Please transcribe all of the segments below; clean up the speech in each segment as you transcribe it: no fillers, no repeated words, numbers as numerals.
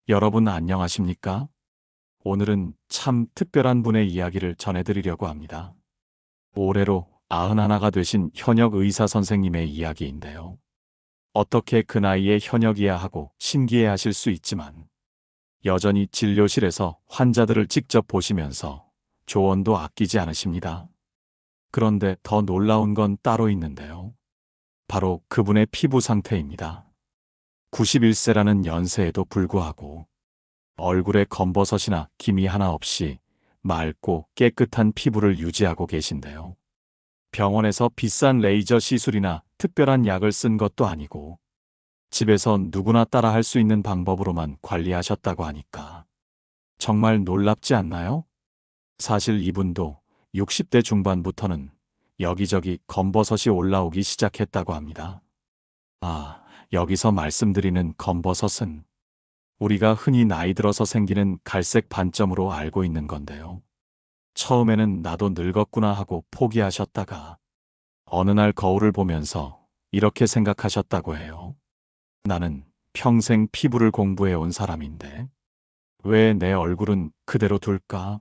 여러분 안녕하십니까? 오늘은 참 특별한 분의 이야기를 전해드리려고 합니다. 올해로 91가 되신 현역 의사 선생님의 이야기인데요. 어떻게 그 나이에 현역이야 하고 신기해 하실 수 있지만 여전히 진료실에서 환자들을 직접 보시면서 조언도 아끼지 않으십니다. 그런데 더 놀라운 건 따로 있는데요. 바로 그분의 피부 상태입니다. 91세라는 연세에도 불구하고 얼굴에 검버섯이나 기미 하나 없이 맑고 깨끗한 피부를 유지하고 계신데요. 병원에서 비싼 레이저 시술이나 특별한 약을 쓴 것도 아니고 집에서 누구나 따라 할 수 있는 방법으로만 관리하셨다고 하니까 정말 놀랍지 않나요? 사실 이분도 60대 중반부터는 여기저기 검버섯이 올라오기 시작했다고 합니다. 여기서 말씀드리는 검버섯은 우리가 흔히 나이 들어서 생기는 갈색 반점으로 알고 있는 건데요. 처음에는 나도 늙었구나 하고 포기하셨다가 어느 날 거울을 보면서 이렇게 생각하셨다고 해요. 나는 평생 피부를 공부해 온 사람인데 왜 내 얼굴은 그대로 둘까?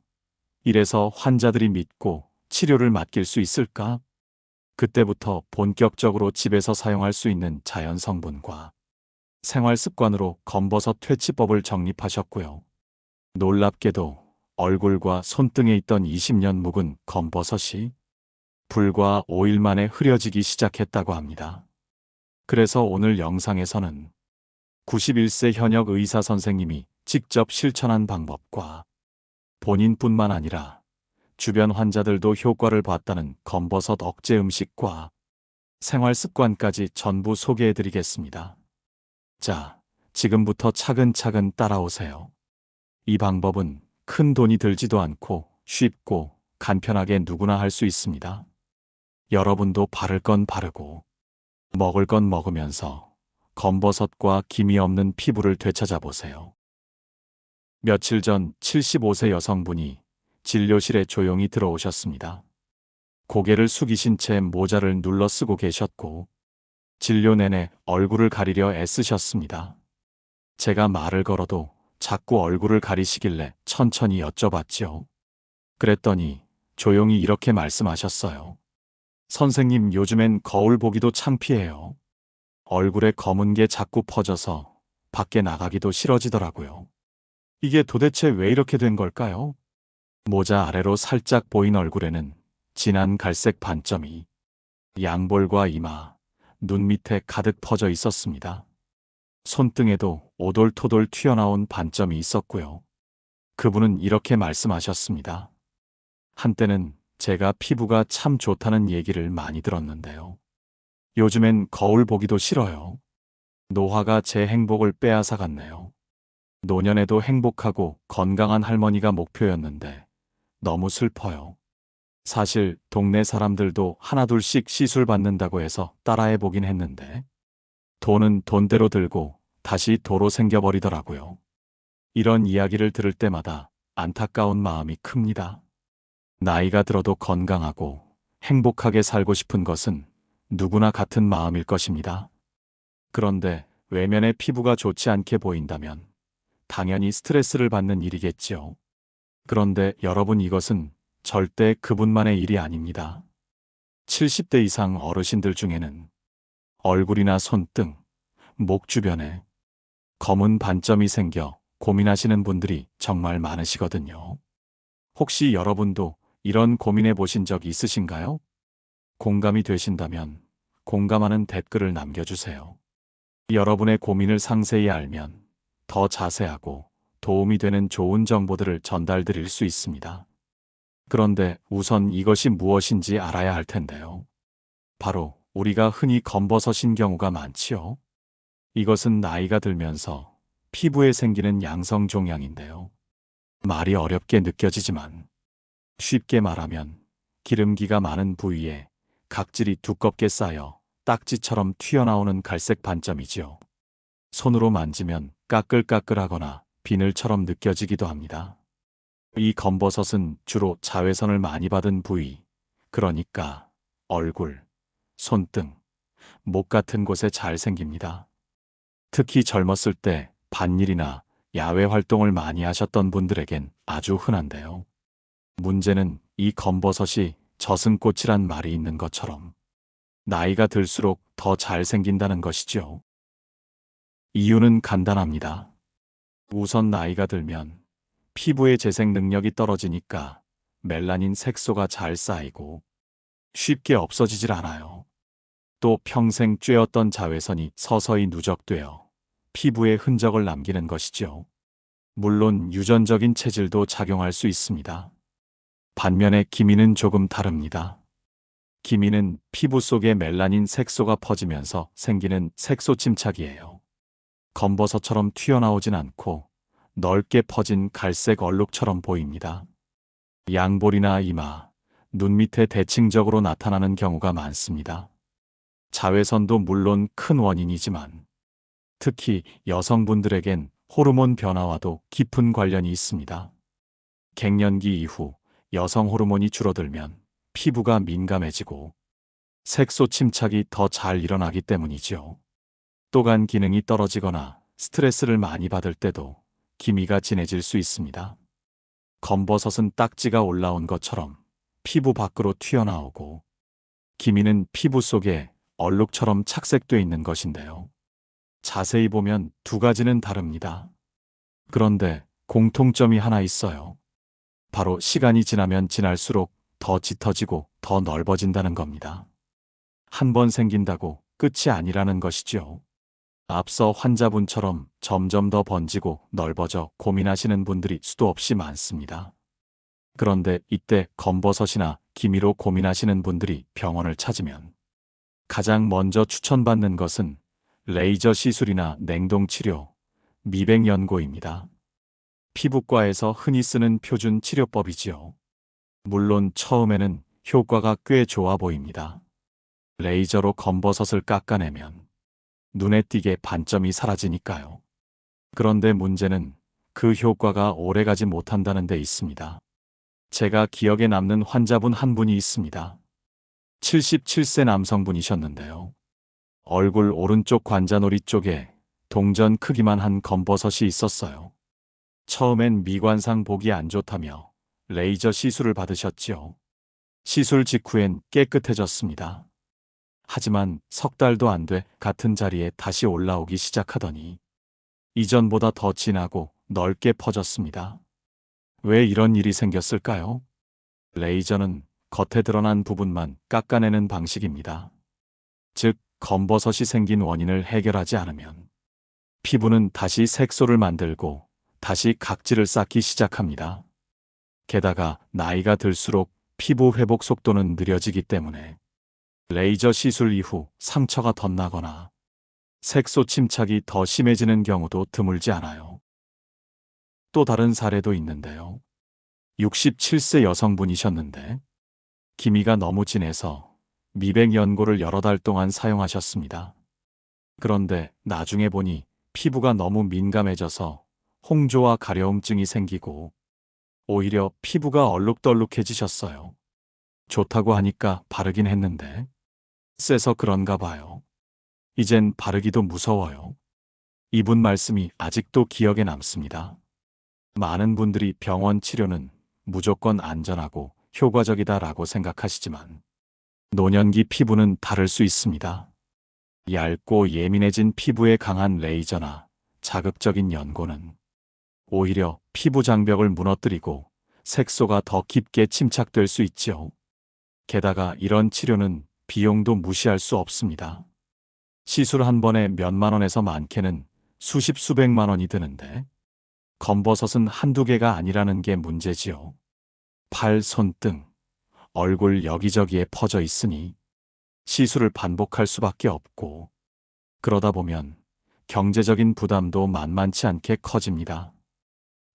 이래서 환자들이 믿고 치료를 맡길 수 있을까? 그때부터 본격적으로 집에서 사용할 수 있는 자연 성분과 생활 습관으로 검버섯 퇴치법을 정립하셨고요. 놀랍게도 얼굴과 손등에 있던 20년 묵은 검버섯이 불과 5일 만에 흐려지기 시작했다고 합니다. 그래서 오늘 영상에서는 91세 현역 의사 선생님이 직접 실천한 방법과 본인뿐만 아니라 주변 환자들도 효과를 봤다는 검버섯 억제 음식과 생활 습관까지 전부 소개해 드리겠습니다. 자, 지금부터 차근차근 따라오세요. 이 방법은 큰 돈이 들지도 않고 쉽고 간편하게 누구나 할 수 있습니다. 여러분도 바를 건 바르고 먹을 건 먹으면서 검버섯과 기미 없는 피부를 되찾아 보세요. 며칠 전 75세 여성분이 진료실에 조용히 들어오셨습니다. 고개를 숙이신 채 모자를 눌러 쓰고 계셨고 진료 내내 얼굴을 가리려 애쓰셨습니다. 제가 말을 걸어도 자꾸 얼굴을 가리시길래 천천히 여쭤봤죠. 그랬더니 조용히 이렇게 말씀하셨어요. 선생님, 요즘엔 거울 보기도 창피해요. 얼굴에 검은 게 자꾸 퍼져서 밖에 나가기도 싫어지더라고요. 이게 도대체 왜 이렇게 된 걸까요? 모자 아래로 살짝 보인 얼굴에는 진한 갈색 반점이 양볼과 이마, 눈 밑에 가득 퍼져 있었습니다. 손등에도 오돌토돌 튀어나온 반점이 있었고요. 그분은 이렇게 말씀하셨습니다. 한때는 제가 피부가 참 좋다는 얘기를 많이 들었는데요. 요즘엔 거울 보기도 싫어요. 노화가 제 행복을 빼앗아 갔네요. 노년에도 행복하고 건강한 할머니가 목표였는데 너무 슬퍼요. 사실 동네 사람들도 하나둘씩 시술 받는다고 해서 따라해 보긴 했는데 돈은 돈대로 들고 다시 도로 생겨버리더라고요. 이런 이야기를 들을 때마다 안타까운 마음이 큽니다. 나이가 들어도 건강하고 행복하게 살고 싶은 것은 누구나 같은 마음일 것입니다. 그런데 외면의 피부가 좋지 않게 보인다면 당연히 스트레스를 받는 일이겠지요. 그런데 여러분, 이것은 절대 그분만의 일이 아닙니다. 70대 이상 어르신들 중에는 얼굴이나 손등, 목 주변에 검은 반점이 생겨 고민하시는 분들이 정말 많으시거든요. 혹시 여러분도 이런 고민해 보신 적 있으신가요? 공감이 되신다면 공감하는 댓글을 남겨주세요. 여러분의 고민을 상세히 알면 더 자세하고 도움이 되는 좋은 정보들을 전달드릴 수 있습니다. 그런데 우선 이것이 무엇인지 알아야 할 텐데요. 바로 우리가 흔히 검버섯인 경우가 많지요. 이것은 나이가 들면서 피부에 생기는 양성 종양인데요. 말이 어렵게 느껴지지만 쉽게 말하면 기름기가 많은 부위에 각질이 두껍게 쌓여 딱지처럼 튀어나오는 갈색 반점이지요. 손으로 만지면 까끌까끌하거나 비늘처럼 느껴지기도 합니다. 이 검버섯은 주로 자외선을 많이 받은 부위, 그러니까 얼굴, 손등, 목 같은 곳에 잘 생깁니다. 특히 젊었을 때 밭일이나 야외 활동을 많이 하셨던 분들에겐 아주 흔한데요. 문제는 이 검버섯이 저승꽃이란 말이 있는 것처럼 나이가 들수록 더 잘생긴다는 것이죠. 이유는 간단합니다. 우선 나이가 들면 피부의 재생 능력이 떨어지니까 멜라닌 색소가 잘 쌓이고 쉽게 없어지질 않아요. 또 평생 쬐었던 자외선이 서서히 누적되어 피부에 흔적을 남기는 것이죠. 물론 유전적인 체질도 작용할 수 있습니다. 반면에 기미는 조금 다릅니다. 기미는 피부 속에 멜라닌 색소가 퍼지면서 생기는 색소 침착이에요. 검버섯처럼 튀어나오진 않고 넓게 퍼진 갈색 얼룩처럼 보입니다. 양볼이나 이마, 눈 밑에 대칭적으로 나타나는 경우가 많습니다. 자외선도 물론 큰 원인이지만 특히 여성분들에겐 호르몬 변화와도 깊은 관련이 있습니다. 갱년기 이후 여성 호르몬이 줄어들면 피부가 민감해지고 색소 침착이 더 잘 일어나기 때문이죠. 또간 기능이 떨어지거나 스트레스를 많이 받을 때도 기미가 진해질 수 있습니다. 검버섯은 딱지가 올라온 것처럼 피부 밖으로 튀어나오고 기미는 피부 속에 얼룩처럼 착색돼 있는 것인데요. 자세히 보면 두 가지는 다릅니다. 그런데 공통점이 하나 있어요. 바로 시간이 지나면 지날수록 더 짙어지고 더 넓어진다는 겁니다. 한 번 생긴다고 끝이 아니라는 것이죠. 앞서 환자분처럼 점점 더 번지고 넓어져 고민하시는 분들이 수도 없이 많습니다. 그런데 이때 검버섯이나 기미로 고민하시는 분들이 병원을 찾으면 가장 먼저 추천받는 것은 레이저 시술이나 냉동치료, 미백연고입니다. 피부과에서 흔히 쓰는 표준 치료법이지요. 물론 처음에는 효과가 꽤 좋아 보입니다. 레이저로 검버섯을 깎아내면 눈에 띄게 반점이 사라지니까요. 그런데 문제는 그 효과가 오래가지 못한다는 데 있습니다. 제가 기억에 남는 환자분 한 분이 있습니다. 77세 남성분이셨는데요. 얼굴 오른쪽 관자놀이 쪽에 동전 크기만 한 검버섯이 있었어요. 처음엔 미관상 보기 안 좋다며 레이저 시술을 받으셨지요. 시술 직후엔 깨끗해졌습니다. 하지만 석 달도 안 돼 같은 자리에 다시 올라오기 시작하더니 이전보다 더 진하고 넓게 퍼졌습니다. 왜 이런 일이 생겼을까요? 레이저는 겉에 드러난 부분만 깎아내는 방식입니다. 즉, 검버섯이 생긴 원인을 해결하지 않으면 피부는 다시 색소를 만들고 다시 각질을 쌓기 시작합니다. 게다가 나이가 들수록 피부 회복 속도는 느려지기 때문에 레이저 시술 이후 상처가 덧나거나 색소 침착이 더 심해지는 경우도 드물지 않아요. 또 다른 사례도 있는데요. 67세 여성분이셨는데 기미가 너무 진해서 미백연고를 여러 달 동안 사용하셨습니다. 그런데 나중에 보니 피부가 너무 민감해져서 홍조와 가려움증이 생기고 오히려 피부가 얼룩덜룩해지셨어요. 좋다고 하니까 바르긴 했는데 세서 그런가 봐요. 이젠 바르기도 무서워요. 이분 말씀이 아직도 기억에 남습니다. 많은 분들이 병원 치료는 무조건 안전하고 효과적이다라고 생각하시지만 노년기 피부는 다를 수 있습니다. 얇고 예민해진 피부에 강한 레이저나 자극적인 연고는 오히려 피부 장벽을 무너뜨리고 색소가 더 깊게 침착될 수 있지요. 게다가 이런 치료는 비용도 무시할 수 없습니다. 시술 한 번에 몇만 원에서 많게는 수십 수백만 원이 드는데 검버섯은 한두 개가 아니라는 게 문제지요. 팔, 손등, 얼굴 여기저기에 퍼져 있으니 시술을 반복할 수밖에 없고 그러다 보면 경제적인 부담도 만만치 않게 커집니다.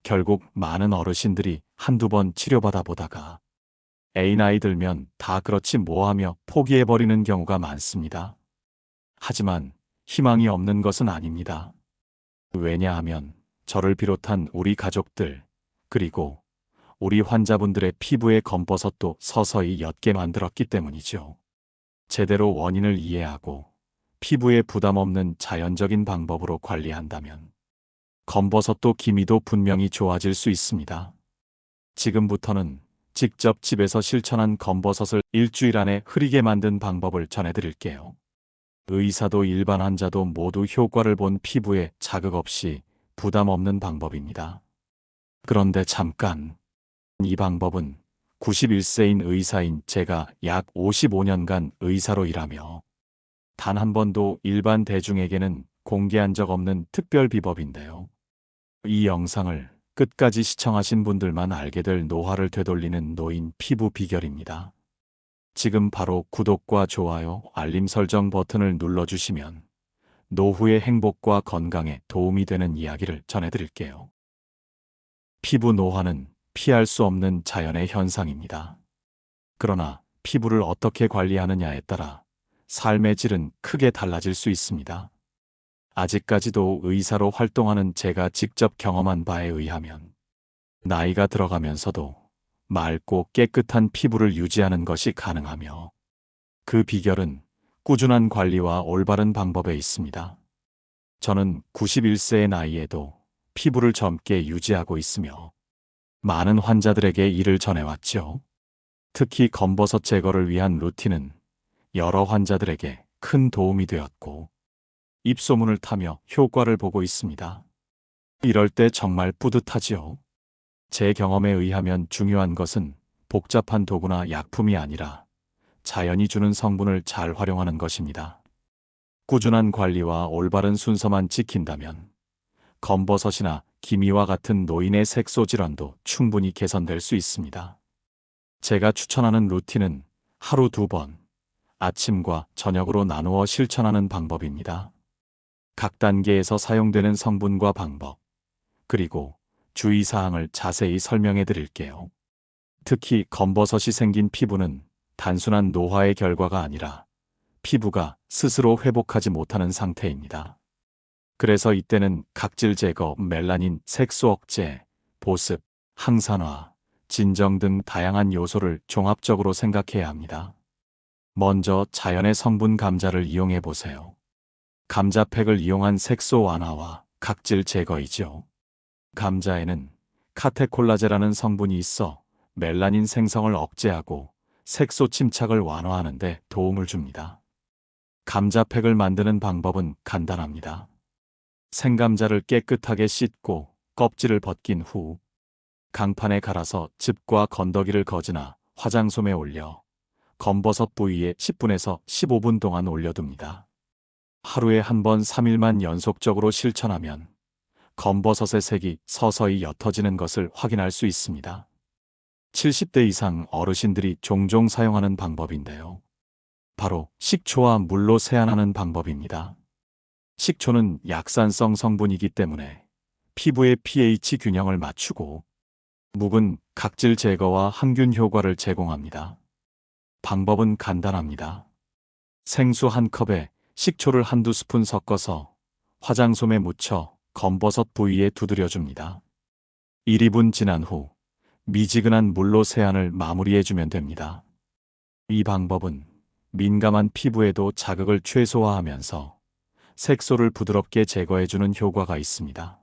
결국 많은 어르신들이 한두 번 치료받아 보다가 애 나이 들면 다 그렇지 뭐하며 포기해버리는 경우가 많습니다. 하지만 희망이 없는 것은 아닙니다. 왜냐하면 저를 비롯한 우리 가족들 그리고 우리 환자분들의 피부의 검버섯도 서서히 옅게 만들었기 때문이죠. 제대로 원인을 이해하고 피부에 부담 없는 자연적인 방법으로 관리한다면 검버섯도 기미도 분명히 좋아질 수 있습니다. 지금부터는 직접 집에서 실천한 검버섯을 일주일 안에 흐리게 만든 방법을 전해드릴게요. 의사도 일반 환자도 모두 효과를 본 피부에 자극 없이 부담 없는 방법입니다. 그런데 잠깐, 이 방법은 91세인 의사인 제가 약 55년간 의사로 일하며 단 한 번도 일반 대중에게는 공개한 적 없는 특별 비법인데요. 이 영상을 끝까지 시청하신 분들만 알게 될 노화를 되돌리는 노인 피부 비결입니다. 지금 바로 구독과 좋아요, 알림 설정 버튼을 눌러주시면 노후의 행복과 건강에 도움이 되는 이야기를 전해드릴게요. 피부 노화는 피할 수 없는 자연의 현상입니다. 그러나 피부를 어떻게 관리하느냐에 따라 삶의 질은 크게 달라질 수 있습니다. 아직까지도 의사로 활동하는 제가 직접 경험한 바에 의하면 나이가 들어가면서도 맑고 깨끗한 피부를 유지하는 것이 가능하며 그 비결은 꾸준한 관리와 올바른 방법에 있습니다. 저는 91세의 나이에도 피부를 젊게 유지하고 있으며 많은 환자들에게 이를 전해왔죠. 특히 검버섯 제거를 위한 루틴은 여러 환자들에게 큰 도움이 되었고 입소문을 타며 효과를 보고 있습니다. 이럴 때 정말 뿌듯하지요. 제 경험에 의하면 중요한 것은 복잡한 도구나 약품이 아니라 자연이 주는 성분을 잘 활용하는 것입니다. 꾸준한 관리와 올바른 순서만 지킨다면 검버섯이나 기미와 같은 노인의 색소 질환도 충분히 개선될 수 있습니다. 제가 추천하는 루틴은 하루 2번, 아침과 저녁으로 나누어 실천하는 방법입니다. 각 단계에서 사용되는 성분과 방법, 그리고 주의사항을 자세히 설명해 드릴게요. 특히 검버섯이 생긴 피부는 단순한 노화의 결과가 아니라 피부가 스스로 회복하지 못하는 상태입니다. 그래서 이때는 각질 제거, 멜라닌, 색소 억제, 보습, 항산화, 진정 등 다양한 요소를 종합적으로 생각해야 합니다. 먼저 자연의 성분 감자를 이용해 보세요. 감자팩을 이용한 색소 완화와 각질 제거이죠. 감자에는 카테콜라제라는 성분이 있어 멜라닌 생성을 억제하고 색소 침착을 완화하는 데 도움을 줍니다. 감자팩을 만드는 방법은 간단합니다. 생감자를 깨끗하게 씻고 껍질을 벗긴 후 강판에 갈아서 즙과 건더기를 거즈나 화장솜에 올려 검버섯 부위에 10분에서 15분 동안 올려둡니다. 하루에 한 번 3일만 연속적으로 실천하면 검버섯의 색이 서서히 옅어지는 것을 확인할 수 있습니다. 70대 이상 어르신들이 종종 사용하는 방법인데요. 바로 식초와 물로 세안하는 방법입니다. 식초는 약산성 성분이기 때문에 피부의 pH 균형을 맞추고 묵은 각질 제거와 항균 효과를 제공합니다. 방법은 간단합니다. 생수 한 컵에 식초를 한두 스푼 섞어서 화장솜에 묻혀 검버섯 부위에 두드려줍니다. 1~2분 지난 후 미지근한 물로 세안을 마무리해주면 됩니다. 이 방법은 민감한 피부에도 자극을 최소화하면서 색소를 부드럽게 제거해주는 효과가 있습니다.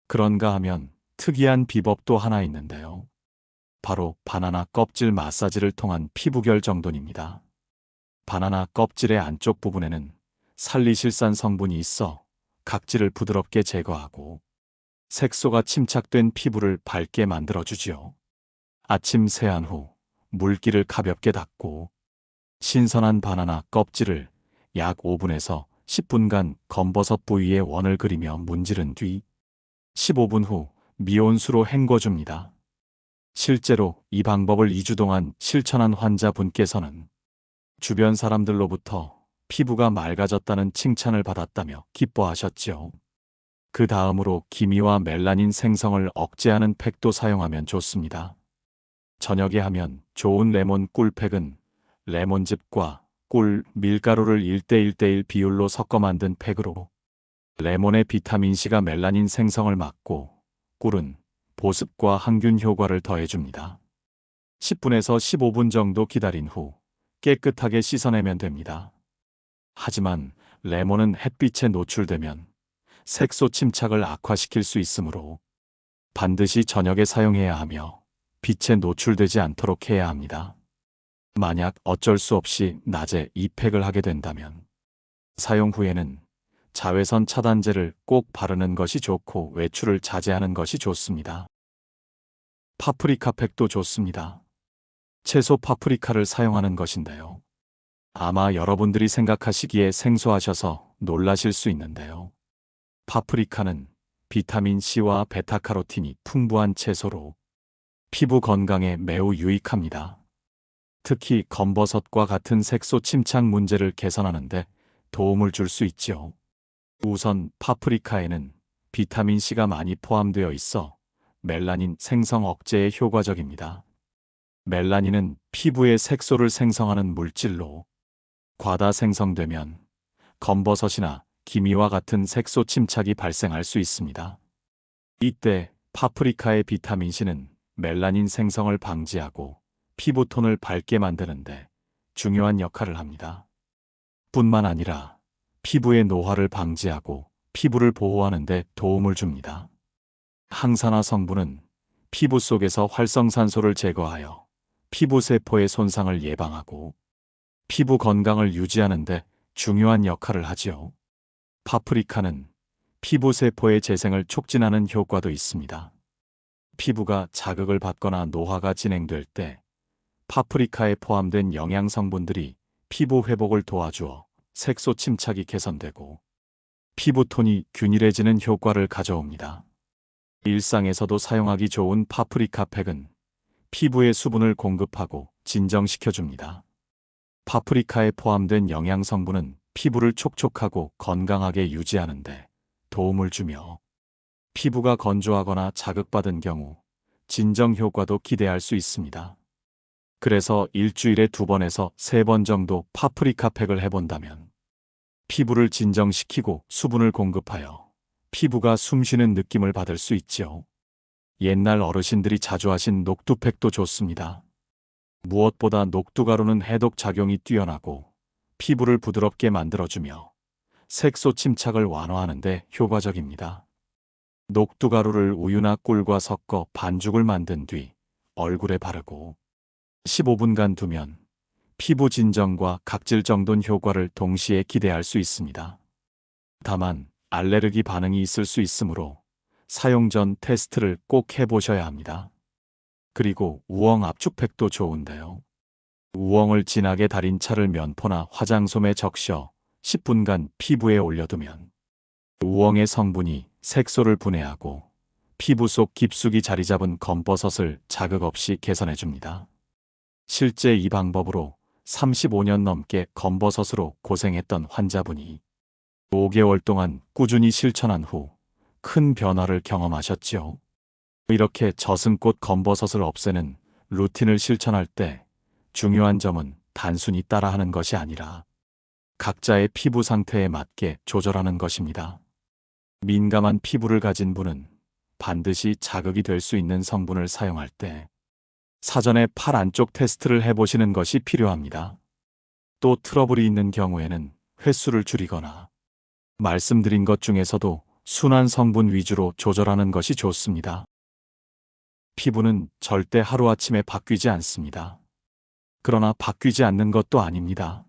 그런가 하면 특이한 비법도 하나 있는데요. 바로 바나나 껍질 마사지를 통한 피부결 정돈입니다. 바나나 껍질의 안쪽 부분에는 살리실산 성분이 있어 각질을 부드럽게 제거하고 색소가 침착된 피부를 밝게 만들어주지요. 아침 세안 후 물기를 가볍게 닦고 신선한 바나나 껍질을 약 5분에서 10분간 검버섯 부위에 원을 그리며 문지른 뒤 15분 후 미온수로 헹궈줍니다. 실제로 이 방법을 2주 동안 실천한 환자분께서는 주변 사람들로부터 피부가 맑아졌다는 칭찬을 받았다며 기뻐하셨죠. 그 다음으로 기미와 멜라닌 생성을 억제하는 팩도 사용하면 좋습니다. 저녁에 하면 좋은 레몬 꿀팩은 레몬즙과 꿀, 밀가루를 1:1:1 비율로 섞어 만든 팩으로 레몬의 비타민C가 멜라닌 생성을 막고 꿀은 보습과 항균 효과를 더해줍니다. 10분에서 15분 정도 기다린 후 깨끗하게 씻어내면 됩니다. 하지만 레몬은 햇빛에 노출되면 색소 침착을 악화시킬 수 있으므로 반드시 저녁에 사용해야 하며 빛에 노출되지 않도록 해야 합니다. 만약 어쩔 수 없이 낮에 이 팩을 하게 된다면 사용 후에는 자외선 차단제를 꼭 바르는 것이 좋고 외출을 자제하는 것이 좋습니다. 파프리카 팩도 좋습니다. 채소 파프리카를 사용하는 것인데요. 아마 여러분들이 생각하시기에 생소하셔서 놀라실 수 있는데요. 파프리카는 비타민C와 베타카로틴이 풍부한 채소로 피부 건강에 매우 유익합니다. 특히 검버섯과 같은 색소 침착 문제를 개선하는 데 도움을 줄 수 있죠. 우선 파프리카에는 비타민C가 많이 포함되어 있어 멜라닌 생성 억제에 효과적입니다. 멜라닌은 피부의 색소를 생성하는 물질로 과다 생성되면 검버섯이나 기미와 같은 색소 침착이 발생할 수 있습니다. 이때 파프리카의 비타민C는 멜라닌 생성을 방지하고 피부톤을 밝게 만드는데 중요한 역할을 합니다. 뿐만 아니라 피부의 노화를 방지하고 피부를 보호하는 데 도움을 줍니다. 항산화 성분은 피부 속에서 활성산소를 제거하여 피부 세포의 손상을 예방하고 피부 건강을 유지하는 데 중요한 역할을 하지요. 파프리카는 피부 세포의 재생을 촉진하는 효과도 있습니다. 피부가 자극을 받거나 노화가 진행될 때 파프리카에 포함된 영양 성분들이 피부 회복을 도와주어 색소 침착이 개선되고 피부톤이 균일해지는 효과를 가져옵니다. 일상에서도 사용하기 좋은 파프리카 팩은 피부에 수분을 공급하고 진정시켜줍니다. 파프리카에 포함된 영양 성분은 피부를 촉촉하고 건강하게 유지하는 데 도움을 주며 피부가 건조하거나 자극받은 경우 진정 효과도 기대할 수 있습니다. 그래서 일주일에 2번에서 3번 정도 파프리카 팩을 해본다면 피부를 진정시키고 수분을 공급하여 피부가 숨쉬는 느낌을 받을 수 있죠. 옛날 어르신들이 자주 하신 녹두팩도 좋습니다. 무엇보다 녹두가루는 해독 작용이 뛰어나고 피부를 부드럽게 만들어주며 색소 침착을 완화하는 데 효과적입니다. 녹두가루를 우유나 꿀과 섞어 반죽을 만든 뒤 얼굴에 바르고 15분간 두면 피부 진정과 각질 정돈 효과를 동시에 기대할 수 있습니다. 다만 알레르기 반응이 있을 수 있으므로 사용 전 테스트를 꼭 해보셔야 합니다. 그리고 우엉 압축팩도 좋은데요. 우엉을 진하게 달인 차를 면포나 화장솜에 적셔 10분간 피부에 올려두면 우엉의 성분이 색소를 분해하고 피부 속 깊숙이 자리 잡은 검버섯을 자극 없이 개선해줍니다. 실제 이 방법으로 35년 넘게 검버섯으로 고생했던 환자분이 5개월 동안 꾸준히 실천한 후 큰 변화를 경험하셨지요. 이렇게 저승꽃 검버섯을 없애는 루틴을 실천할 때 중요한 점은 단순히 따라하는 것이 아니라 각자의 피부 상태에 맞게 조절하는 것입니다. 민감한 피부를 가진 분은 반드시 자극이 될 수 있는 성분을 사용할 때 사전에 팔 안쪽 테스트를 해보시는 것이 필요합니다. 또 트러블이 있는 경우에는 횟수를 줄이거나 말씀드린 것 중에서도 순한 성분 위주로 조절하는 것이 좋습니다. 피부는 절대 하루아침에 바뀌지 않습니다. 그러나 바뀌지 않는 것도 아닙니다.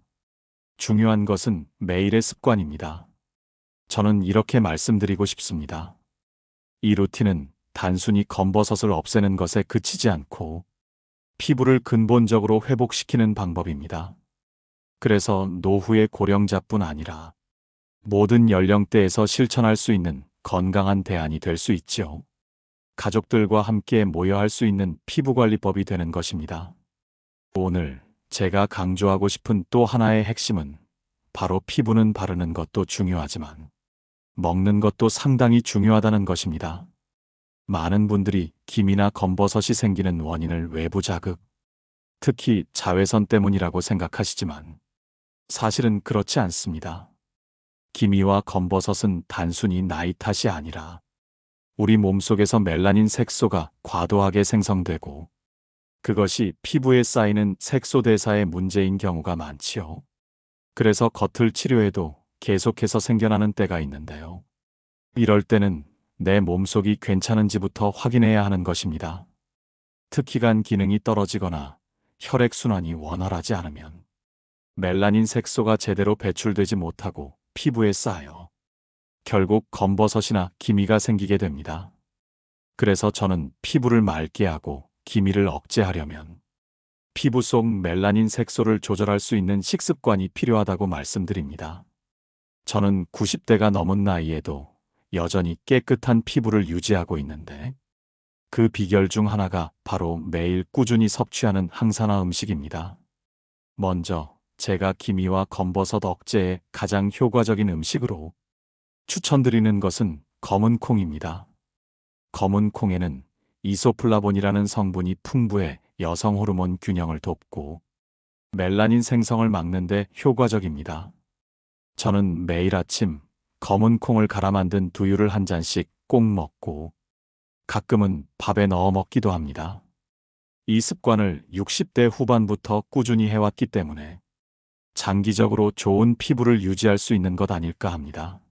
중요한 것은 매일의 습관입니다. 저는 이렇게 말씀드리고 싶습니다. 이 루틴은 단순히 검버섯을 없애는 것에 그치지 않고 피부를 근본적으로 회복시키는 방법입니다. 그래서 노후의 고령자뿐 아니라 모든 연령대에서 실천할 수 있는 건강한 대안이 될 수 있죠. 가족들과 함께 모여 할 수 있는 피부관리법이 되는 것입니다. 오늘 제가 강조하고 싶은 또 하나의 핵심은 바로 피부는 바르는 것도 중요하지만 먹는 것도 상당히 중요하다는 것입니다. 많은 분들이 기미나 검버섯이 생기는 원인을 외부 자극, 특히 자외선 때문이라고 생각하시지만 사실은 그렇지 않습니다. 기미와 검버섯은 단순히 나이 탓이 아니라 우리 몸속에서 멜라닌 색소가 과도하게 생성되고 그것이 피부에 쌓이는 색소 대사의 문제인 경우가 많지요. 그래서 겉을 치료해도 계속해서 생겨나는 때가 있는데요. 이럴 때는 내 몸속이 괜찮은지부터 확인해야 하는 것입니다. 특히 간 기능이 떨어지거나 혈액순환이 원활하지 않으면 멜라닌 색소가 제대로 배출되지 못하고 피부에 쌓여 결국 검버섯이나 기미가 생기게 됩니다. 그래서 저는 피부를 맑게 하고 기미를 억제하려면 피부 속 멜라닌 색소를 조절할 수 있는 식습관이 필요하다고 말씀드립니다. 저는 90대가 넘은 나이에도 여전히 깨끗한 피부를 유지하고 있는데 그 비결 중 하나가 바로 매일 꾸준히 섭취하는 항산화 음식입니다. 먼저 제가 기미와 검버섯 억제에 가장 효과적인 음식으로 추천드리는 것은 검은 콩입니다. 검은 콩에는 이소플라본이라는 성분이 풍부해 여성 호르몬 균형을 돕고 멜라닌 생성을 막는 데 효과적입니다. 저는 매일 아침 검은 콩을 갈아 만든 두유를 한 잔씩 꼭 먹고 가끔은 밥에 넣어 먹기도 합니다. 이 습관을 60대 후반부터 꾸준히 해왔기 때문에 장기적으로 좋은 피부를 유지할 수 있는 것 아닐까 합니다.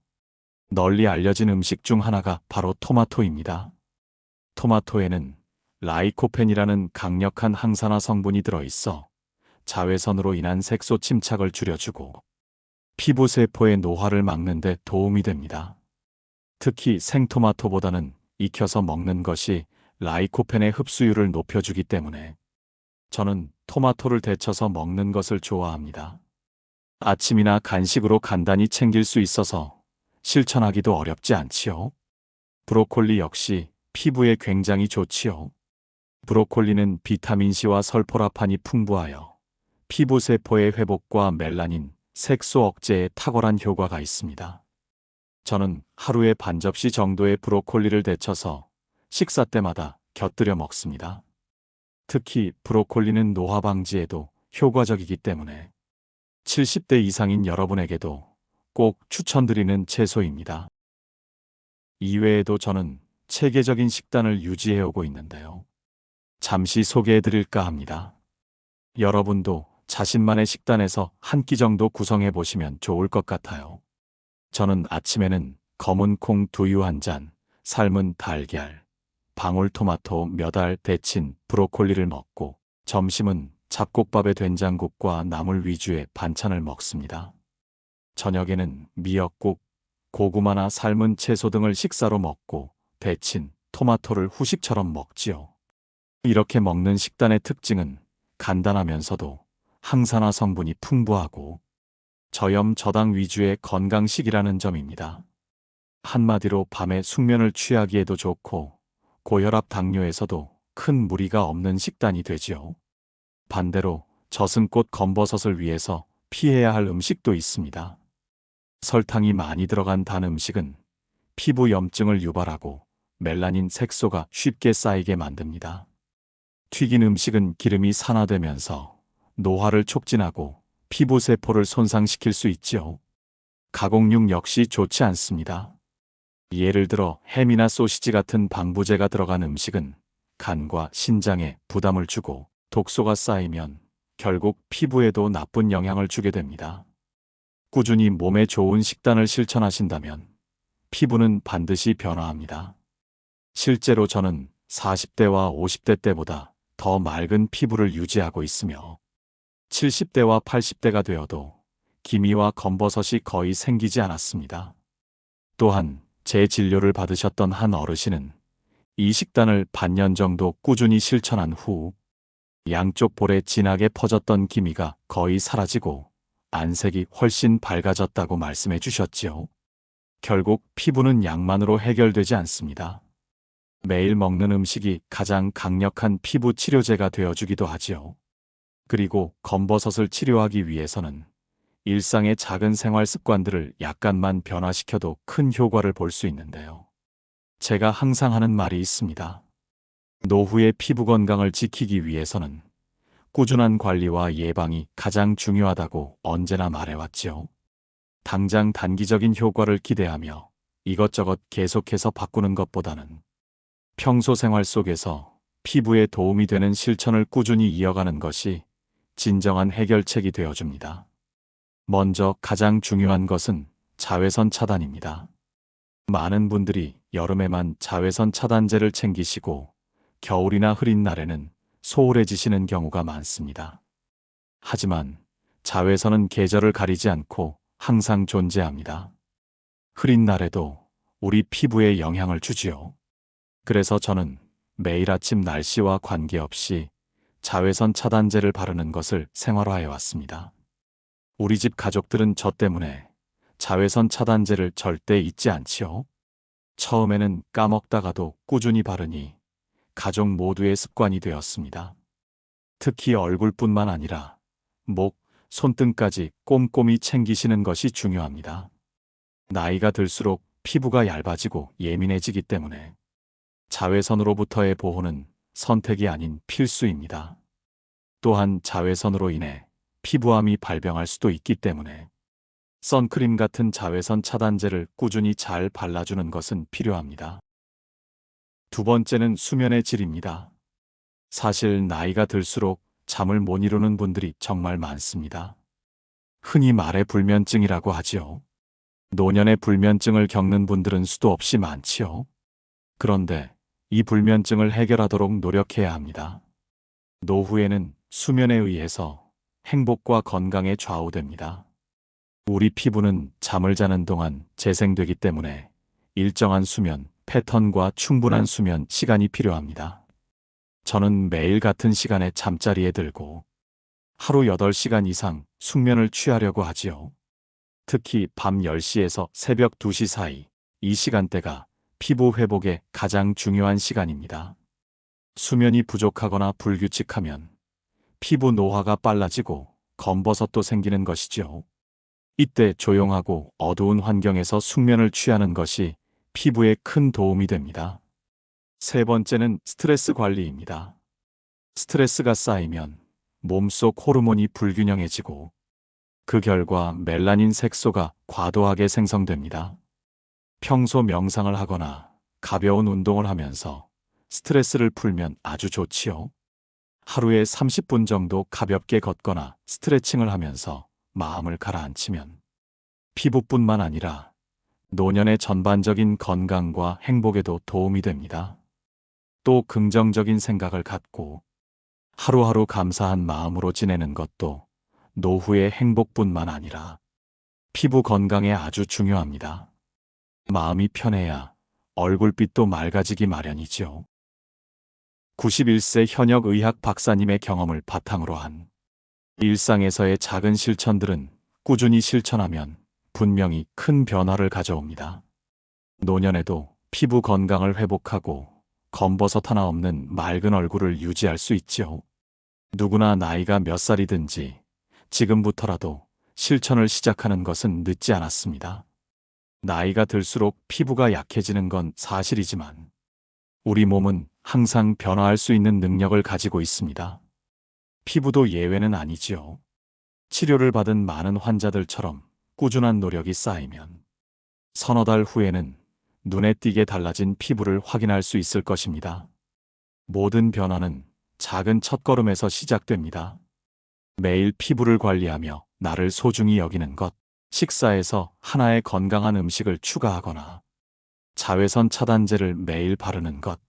널리 알려진 음식 중 하나가 바로 토마토입니다. 토마토에는 라이코펜이라는 강력한 항산화 성분이 들어있어 자외선으로 인한 색소 침착을 줄여주고 피부 세포의 노화를 막는 데 도움이 됩니다. 특히 생토마토보다는 익혀서 먹는 것이 라이코펜의 흡수율을 높여주기 때문에 저는 토마토를 데쳐서 먹는 것을 좋아합니다. 아침이나 간식으로 간단히 챙길 수 있어서 실천하기도 어렵지 않지요. 브로콜리 역시 피부에 굉장히 좋지요. 브로콜리는 비타민C와 설포라판이 풍부하여 피부 세포의 회복과 멜라닌, 색소 억제에 탁월한 효과가 있습니다. 저는 하루에 반 접시 정도의 브로콜리를 데쳐서 식사 때마다 곁들여 먹습니다. 특히 브로콜리는 노화 방지에도 효과적이기 때문에 70대 이상인 여러분에게도 꼭 추천드리는 채소입니다. 이외에도 저는 체계적인 식단을 유지해오고 있는데요. 잠시 소개해드릴까 합니다. 여러분도 자신만의 식단에서 한 끼 정도 구성해 보시면 좋을 것 같아요. 저는 아침에는 검은 콩 두유 한 잔, 삶은 달걀, 방울토마토 몇 알 데친 브로콜리를 먹고 점심은 잡곡밥에 된장국과 나물 위주의 반찬을 먹습니다. 저녁에는 미역국, 고구마나 삶은 채소 등을 식사로 먹고 데친 토마토를 후식처럼 먹지요. 이렇게 먹는 식단의 특징은 간단하면서도 항산화 성분이 풍부하고 저염 저당 위주의 건강식이라는 점입니다. 한마디로 밤에 숙면을 취하기에도 좋고 고혈압 당뇨에서도 큰 무리가 없는 식단이 되지요. 반대로 저승꽃 검버섯을 위해서 피해야 할 음식도 있습니다. 설탕이 많이 들어간 단 음식은 피부 염증을 유발하고 멜라닌 색소가 쉽게 쌓이게 만듭니다. 튀긴 음식은 기름이 산화되면서 노화를 촉진하고 피부 세포를 손상시킬 수 있지요. 가공육 역시 좋지 않습니다. 예를 들어 햄이나 소시지 같은 방부제가 들어간 음식은 간과 신장에 부담을 주고 독소가 쌓이면 결국 피부에도 나쁜 영향을 주게 됩니다. 꾸준히 몸에 좋은 식단을 실천하신다면 피부는 반드시 변화합니다. 실제로 저는 40대와 50대 때보다 더 맑은 피부를 유지하고 있으며 70대와 80대가 되어도 기미와 검버섯이 거의 생기지 않았습니다. 또한 제 진료를 받으셨던 한 어르신은 이 식단을 반년 정도 꾸준히 실천한 후 양쪽 볼에 진하게 퍼졌던 기미가 거의 사라지고 안색이 훨씬 밝아졌다고 말씀해 주셨지요. 결국 피부는 약만으로 해결되지 않습니다. 매일 먹는 음식이 가장 강력한 피부 치료제가 되어주기도 하지요. 그리고 검버섯을 치료하기 위해서는 일상의 작은 생활 습관들을 약간만 변화시켜도 큰 효과를 볼 수 있는데요. 제가 항상 하는 말이 있습니다. 노후의 피부 건강을 지키기 위해서는 꾸준한 관리와 예방이 가장 중요하다고 언제나 말해왔지요. 당장 단기적인 효과를 기대하며 이것저것 계속해서 바꾸는 것보다는 평소 생활 속에서 피부에 도움이 되는 실천을 꾸준히 이어가는 것이 진정한 해결책이 되어줍니다. 먼저 가장 중요한 것은 자외선 차단입니다. 많은 분들이 여름에만 자외선 차단제를 챙기시고 겨울이나 흐린 날에는 소홀해지시는 경우가 많습니다. 하지만 자외선은 계절을 가리지 않고 항상 존재합니다. 흐린 날에도 우리 피부에 영향을 주지요. 그래서 저는 매일 아침 날씨와 관계없이 자외선 차단제를 바르는 것을 생활화해 왔습니다. 우리 집 가족들은 저 때문에 자외선 차단제를 절대 잊지 않지요. 처음에는 까먹다가도 꾸준히 바르니 가족 모두의 습관이 되었습니다. 특히 얼굴뿐만 아니라 목, 손등까지 꼼꼼히 챙기시는 것이 중요합니다. 나이가 들수록 피부가 얇아지고 예민해지기 때문에 자외선으로부터의 보호는 선택이 아닌 필수입니다. 또한 자외선으로 인해 피부암이 발병할 수도 있기 때문에 선크림 같은 자외선 차단제를 꾸준히 잘 발라주는 것은 필요합니다. 두 번째는 수면의 질입니다. 사실 나이가 들수록 잠을 못 이루는 분들이 정말 많습니다. 흔히 말해 불면증이라고 하지요. 노년의 불면증을 겪는 분들은 수도 없이 많지요. 그런데 이 불면증을 해결하도록 노력해야 합니다. 노후에는 수면에 의해서 행복과 건강에 좌우됩니다. 우리 피부는 잠을 자는 동안 재생되기 때문에 일정한 수면 패턴과 충분한 수면 시간이 필요합니다. 저는 매일 같은 시간에 잠자리에 들고 하루 8시간 이상 숙면을 취하려고 하지요. 특히 밤 10시에서 새벽 2시 사이, 이 시간대가 피부 회복에 가장 중요한 시간입니다. 수면이 부족하거나 불규칙하면 피부 노화가 빨라지고 검버섯도 생기는 것이지요. 이때 조용하고 어두운 환경에서 숙면을 취하는 것이 피부에 큰 도움이 됩니다. 세 번째는 스트레스 관리입니다. 스트레스가 쌓이면 몸속 호르몬이 불균형해지고 그 결과 멜라닌 색소가 과도하게 생성됩니다. 평소 명상을 하거나 가벼운 운동을 하면서 스트레스를 풀면 아주 좋지요. 하루에 30분 정도 가볍게 걷거나 스트레칭을 하면서 마음을 가라앉히면 피부뿐만 아니라 노년의 전반적인 건강과 행복에도 도움이 됩니다. 또 긍정적인 생각을 갖고 하루하루 감사한 마음으로 지내는 것도 노후의 행복뿐만 아니라 피부 건강에 아주 중요합니다. 마음이 편해야 얼굴빛도 맑아지기 마련이죠. 91세 현역 의학 박사님의 경험을 바탕으로 한 일상에서의 작은 실천들은 꾸준히 실천하면 분명히 큰 변화를 가져옵니다. 노년에도 피부 건강을 회복하고 검버섯 하나 없는 맑은 얼굴을 유지할 수 있죠. 누구나 나이가 몇 살이든지 지금부터라도 실천을 시작하는 것은 늦지 않았습니다. 나이가 들수록 피부가 약해지는 건 사실이지만 우리 몸은 항상 변화할 수 있는 능력을 가지고 있습니다. 피부도 예외는 아니지요. 치료를 받은 많은 환자들처럼 꾸준한 노력이 쌓이면 서너 달 후에는 눈에 띄게 달라진 피부를 확인할 수 있을 것입니다. 모든 변화는 작은 첫걸음에서 시작됩니다. 매일 피부를 관리하며 나를 소중히 여기는 것, 식사에서 하나의 건강한 음식을 추가하거나 자외선 차단제를 매일 바르는 것,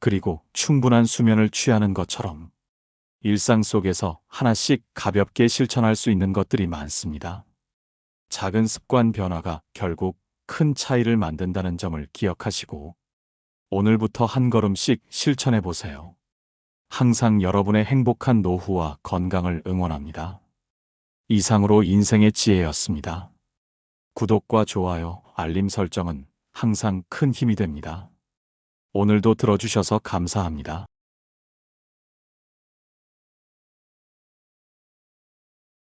그리고 충분한 수면을 취하는 것처럼 일상 속에서 하나씩 가볍게 실천할 수 있는 것들이 많습니다. 작은 습관 변화가 결국 큰 차이를 만든다는 점을 기억하시고 오늘부터 한 걸음씩 실천해 보세요. 항상 여러분의 행복한 노후와 건강을 응원합니다. 이상으로 인생의 지혜였습니다. 구독과 좋아요, 알림 설정은 항상 큰 힘이 됩니다. 오늘도 들어주셔서 감사합니다.